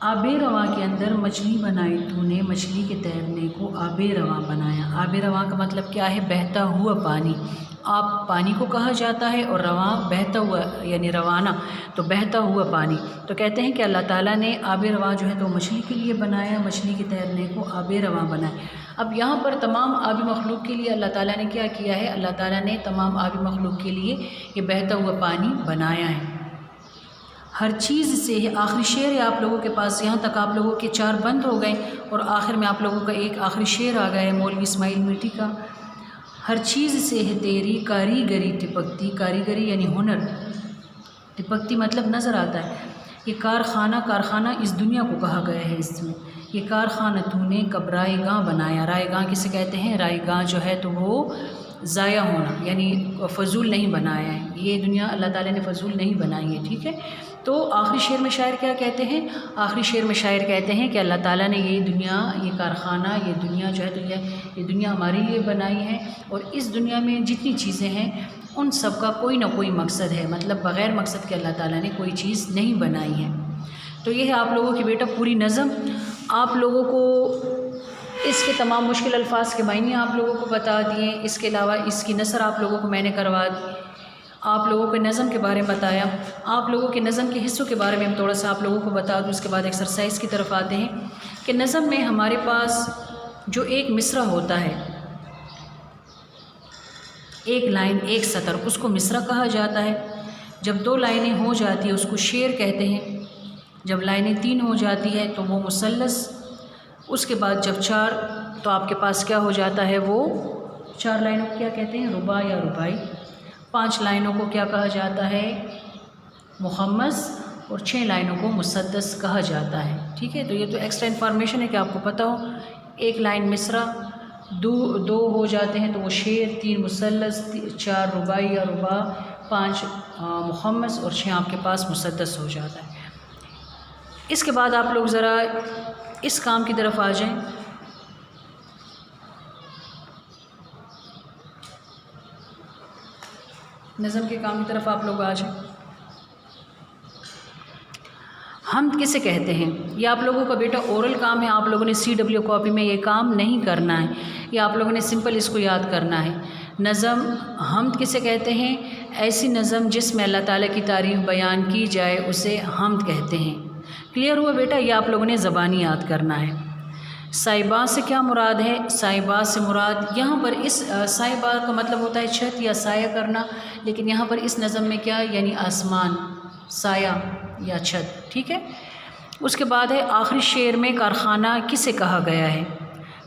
آب رواں کے اندر مچھلی بنائی تو نے، مچھلی کے تیرنے کو آب رواں بنایا۔ آب رواں کا مطلب کیا ہے؟ بہتا ہوا پانی۔ آب پانی کو کہا جاتا ہے اور رواں بہتا ہوا، یعنی روانہ، تو بہتا ہوا پانی۔ تو کہتے ہیں کہ اللہ تعالیٰ نے آب رواں جو ہے تو مچھلی کے لیے بنایا، مچھلی کے تیرنے کو آب رواں بنایا۔ اب یہاں پر تمام آبی مخلوق کے لیے اللہ تعالیٰ نے کیا کیا ہے؟ اللہ تعالیٰ نے تمام آبی مخلوق کے لیے یہ بہتا ہوا پانی بنایا ہے۔ ہر چیز سے آخری شعر ہے آپ لوگوں کے پاس، یہاں تک آپ لوگوں کے 4 بند ہو گئے اور آخر میں آپ لوگوں کا ایک آخری شعر آ گیا ہے مولوی اسماعیل میٹھی کا۔ ہر چیز سے ہے تیری کاریگری ٹپکتی، کاریگری یعنی ہنر، ٹپکتی مطلب نظر آتا ہے۔ یہ کارخانہ اس دنیا کو کہا گیا ہے اس میں۔ یہ کارخانہ تو نے کب رائے گاں بنایا، رائے گاں کسے کہتے ہیں؟ رائے گاں جو ہے تو وہ ضائع ہونا، یعنی فضول نہیں بنایا ہے، یہ دنیا اللہ تعالیٰ نے فضول نہیں بنائی ہے، ٹھیک ہے۔ تو آخری شعر میں شاعر کیا کہتے ہیں؟ آخری شعر میں شاعر کہتے ہیں کہ اللہ تعالیٰ نے یہ دنیا، یہ کارخانہ، یہ دنیا جو ہے تو یہ دنیا ہمارے لیے بنائی ہے، اور اس دنیا میں جتنی چیزیں ہیں ان سب کا کوئی نہ کوئی مقصد ہے، مطلب بغیر مقصد کے اللہ تعالیٰ نے کوئی چیز نہیں بنائی ہے۔ تو یہ ہے آپ لوگوں کی بیٹا پوری نظم۔ آپ لوگوں کو اس کے تمام مشکل الفاظ کے معنی آپ لوگوں کو بتا دیے، اس کے علاوہ اس کی نثر آپ لوگوں کو میں نے کروا دی، آپ لوگوں کو نظم کے بارے میں بتایا، آپ لوگوں کے نظم کے حصوں کے بارے میں ہم تھوڑا سا آپ لوگوں کو بتا دوں۔ اس کے بعد ایکسرسائز کی طرف آتے ہیں کہ نظم میں ہمارے پاس جو ایک مصرع ہوتا ہے، ایک لائن، ایک سطر، اس کو مصرع کہا جاتا ہے۔ جب 2 لائنیں ہو جاتی ہیں اس کو شعر کہتے ہیں، جب لائنیں 3 ہو جاتی ہے تو وہ مثلث، اس کے بعد جب 4 تو آپ کے پاس کیا ہو جاتا ہے؟ وہ 4 لائنوں کو کیا کہتے ہیں؟ رباع یا رباعی۔ 5 لائنوں کو کیا کہا جاتا ہے؟ مخمس، اور 6 لائنوں کو مسدس کہا جاتا ہے، ٹھیک ہے۔ تو یہ تو ایکسٹرا انفارمیشن ہے کہ آپ کو پتہ ہو۔ 1 لائن مصرع، 2 ہو جاتے ہیں تو وہ شعر، 3 مثلث، 4 رباعی یا رباع، 5 مخمس اور 6 آپ کے پاس مسدس ہو جاتا ہے۔ اس کے بعد آپ لوگ ذرا اس کام کی طرف آ جائیں۔ نظم کے کام کی طرف آپ لوگ آ جائیں۔ حمد کسے کہتے ہیں؟ یہ آپ لوگوں کا بیٹا اورل کام ہے، آپ لوگوں نے CW کاپی میں یہ کام نہیں کرنا ہے، یہ آپ لوگوں نے سمپل اس کو یاد کرنا ہے۔ نظم حمد کسے کہتے ہیں؟ ایسی نظم جس میں اللہ تعالیٰ کی تعریف بیان کی جائے اسے حمد کہتے ہیں۔ کلیئر ہوا بیٹا؟ یہ آپ لوگوں نے زبانی یاد کرنا ہے۔ سائبہ سے کیا مراد ہے؟ سائبہ سے مراد یہاں پر اس سائبہ کا مطلب ہوتا ہے چھت یا سایہ کرنا، لیکن یہاں پر اس نظم میں کیا، یعنی آسمان، سایہ یا چھت، ٹھیک ہے۔ اس کے بعد ہے آخری شعر میں کارخانہ کسے کہا گیا ہے؟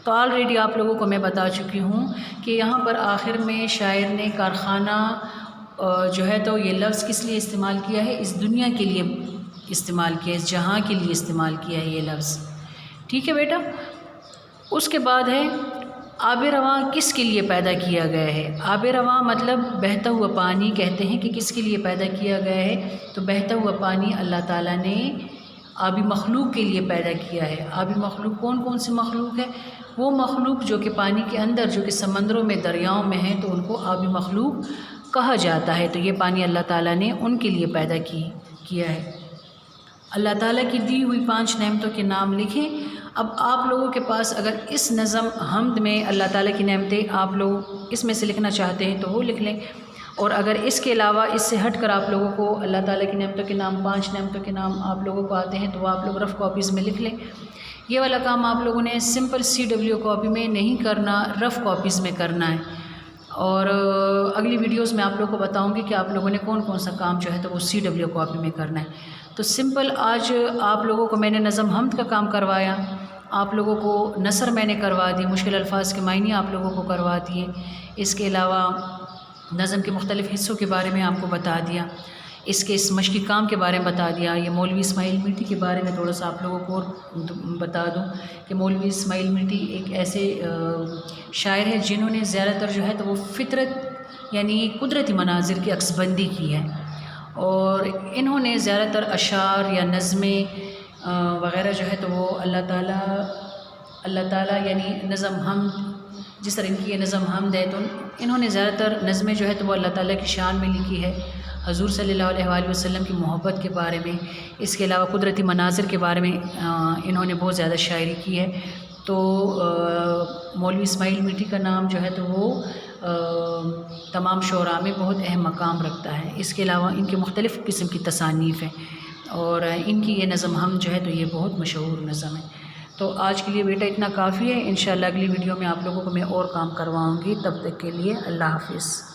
تو آلریڈی آپ لوگوں کو میں بتا چکی ہوں کہ یہاں پر آخر میں شاعر نے کارخانہ جو ہے تو یہ لفظ کس لیے استعمال کیا ہے؟ اس دنیا کے لیے استعمال کیا ہے، اس جہاں کے لیے استعمال کیا ہے یہ لفظ، ٹھیک ہے بیٹا۔ اس کے بعد ہے آب رواں کس کے لیے پیدا کیا گیا ہے؟ آب رواں مطلب بہتا ہوا پانی، کہتے ہیں کہ کس کے لیے پیدا کیا گیا ہے؟ تو بہتا ہوا پانی اللہ تعالیٰ نے آبی مخلوق کے لیے پیدا کیا ہے۔ آبی مخلوق کون کون سی مخلوق ہے؟ وہ مخلوق جو کہ پانی کے اندر، جو کہ سمندروں میں، دریاؤں میں ہیں، تو ان کو آبی مخلوق کہا جاتا ہے۔ تو یہ پانی اللہ تعالیٰ نے ان کے لیے پیدا کیا ہے۔ اللہ تعالیٰ کی دی ہوئی 5 نعمتوں کے نام لکھیں۔ اب آپ لوگوں کے پاس اگر اس نظم حمد میں اللہ تعالیٰ کی نعمتیں آپ لوگ اس میں سے لکھنا چاہتے ہیں تو وہ لکھ لیں، اور اگر اس کے علاوہ اس سے ہٹ کر آپ لوگوں کو اللہ تعالیٰ کی نعمتوں کے نام، 5 نعمتوں کے نام آپ لوگوں کو آتے ہیں تو وہ آپ لوگ رف کاپیز میں لکھ لیں۔ یہ والا کام آپ لوگوں نے سمپل CW کاپی میں نہیں کرنا، رف کاپیز میں کرنا ہے، اور اگلی ویڈیوز میں آپ لوگوں کو بتاؤں گی کہ آپ لوگوں نے کون کون سا کام جو ہے تو وہ CW کاپی میں کرنا ہے۔ تو سمپل آج آپ لوگوں کو میں نے نظم حمد کا کام کروایا، آپ لوگوں کو نثر میں نے کروا دی، مشکل الفاظ کے معنی آپ لوگوں کو کروا دیے، اس کے علاوہ نظم کے مختلف حصوں کے بارے میں آپ کو بتا دیا، اس کے اس مشقی کام کے بارے میں بتا دیا۔ یہ مولوی اسماعیل میٹھی کے بارے میں تھوڑا سا آپ لوگوں کو بتا دوں کہ مولوی اسماعیل میٹھی ایک ایسے شاعر ہے جنہوں نے زیادہ تر جو ہے تو وہ فطرت یعنی قدرتی مناظر کی عکس بندی کی ہے، اور انہوں نے زیادہ تر اشعار یا نظمیں وغیرہ جو ہے تو وہ اللہ تعالیٰ یعنی نظم حمد، جس طرح ان کی یہ نظم حمد ہے تو انہوں نے زیادہ تر نظمیں جو ہے تو وہ اللہ تعالیٰ کی شان میں لکھی ہے۔ حضور صلی اللہ علیہ وآلہ وسلم کی محبت کے بارے میں، اس کے علاوہ قدرتی مناظر کے بارے میں انہوں نے بہت زیادہ شاعری کی ہے۔ تو مولوی اسماعیل میٹھی کا نام جو ہے تو وہ تمام شعراء میں بہت اہم مقام رکھتا ہے۔ اس کے علاوہ ان کے مختلف قسم کی تصانیف ہیں، اور ان کی یہ نظم ہم جو ہے تو یہ بہت مشہور نظم ہے۔ تو آج کے لیے بیٹا اتنا کافی ہے، انشاءاللہ اگلی ویڈیو میں آپ لوگوں کو میں اور کام کرواؤں گی۔ تب تک کے لیے اللہ حافظ۔